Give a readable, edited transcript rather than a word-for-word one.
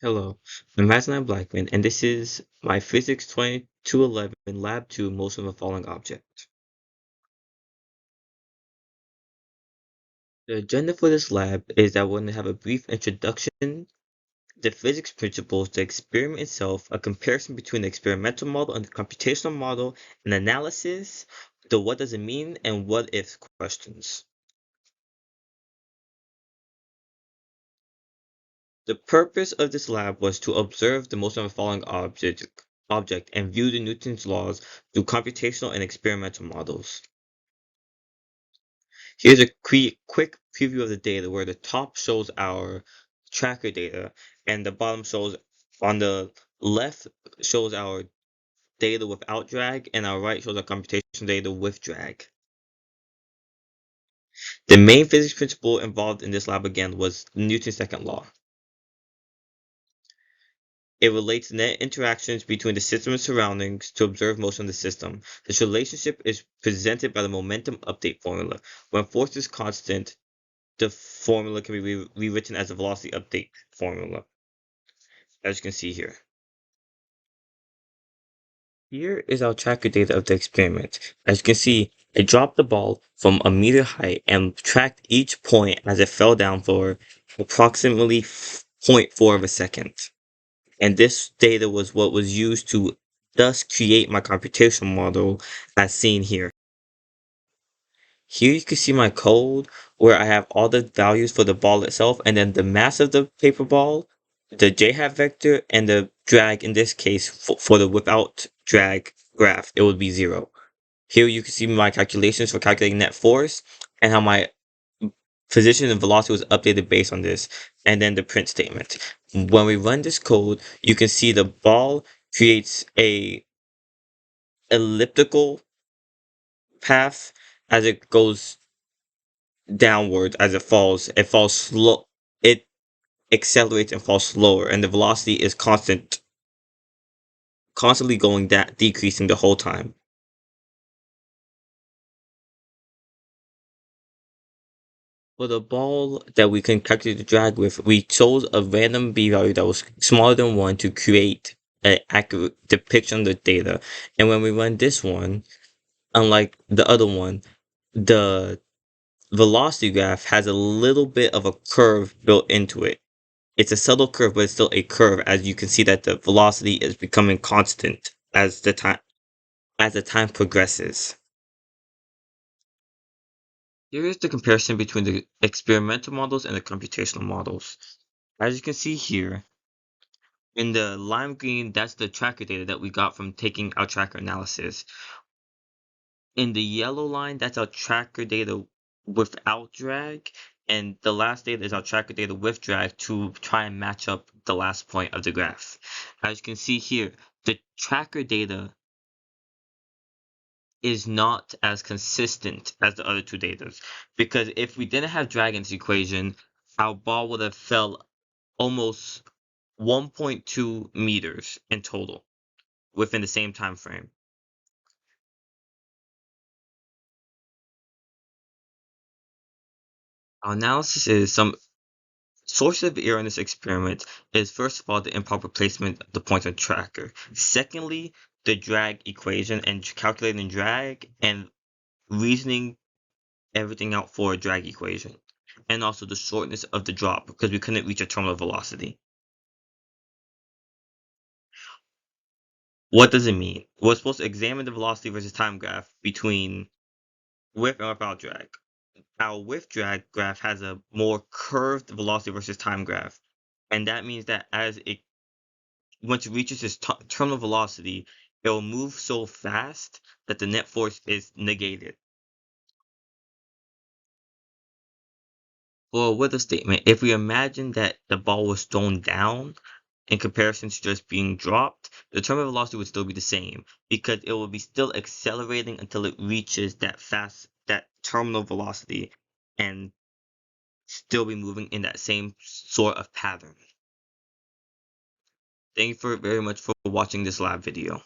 Hello, I'm Madeline Blackman, and this is my Physics 2211 Lab 2 Motion of a Falling Object. The agenda for this lab is that we're going to have a brief introduction, the physics principles, the experiment itself, a comparison between the experimental model and the computational model, an analysis, the what does it mean, and what if questions. The purpose of this lab was to observe the motion of a falling object and view the Newton's laws through computational and experimental models. Here's a quick preview of the data where the top shows our tracker data and the bottom shows on the left shows our data without drag and our right shows our computation data with drag. The main physics principle involved in this lab again was Newton's second law. It relates net interactions between the system and surroundings to observe motion of the system. This relationship is presented by the momentum update formula. When force is constant, the formula can be rewritten as a velocity update formula, as you can see here. Here is our tracker data of the experiment. As you can see, I dropped the ball from a meter height and tracked each point as it fell down for approximately 0.4 of a second. And this data was what was used to thus create my computational model as seen here. Here you can see my code where I have all the values for the ball itself and then the mass of the paper ball, the j-hat vector, and the drag in this case for the without drag graph, it would be 0. Here you can see my calculations for calculating net force and how my position and velocity was updated based on this, and then the print statement. When we run this code, you can see the ball creates a elliptical path as it goes downward as it falls slow, it accelerates and falls slower, and the velocity is constantly going down, decreasing the whole time. For the ball that we can calculate the drag with, we chose a random b value that was smaller than 1 to create an accurate depiction of the data. And when we run this one, unlike the other one, the velocity graph has a little bit of a curve built into it. It's a subtle curve, but it's still a curve, as you can see that the velocity is becoming constant as the time progresses. Here is the comparison between the experimental models and the computational models. As you can see here, in the lime green, that's the tracker data that we got from taking our tracker analysis. In the yellow line, that's our tracker data without drag, and the last data is our tracker data with drag to try and match up the last point of the graph. As you can see here, the tracker data is not as consistent as the other two data, because if we didn't have drag in this equation, our ball would have fell almost 1.2 meters in total within the same time frame. Our analysis is some source of error in this experiment is first of all the improper placement of the point on tracker. Secondly, the drag equation and calculating drag and reasoning everything out for a drag equation. And also the shortness of the drop because we couldn't reach a terminal velocity. What does it mean? We're supposed to examine the velocity versus time graph between with and without drag. Our with drag graph has a more curved velocity versus time graph. And that means that once it reaches its terminal velocity, it will move so fast that the net force is negated. For a weather statement, if we imagine that the ball was thrown down in comparison to just being dropped, the terminal velocity would still be the same because it will be still accelerating until it reaches that terminal velocity and still be moving in that same sort of pattern. Thank you very much for watching this lab video.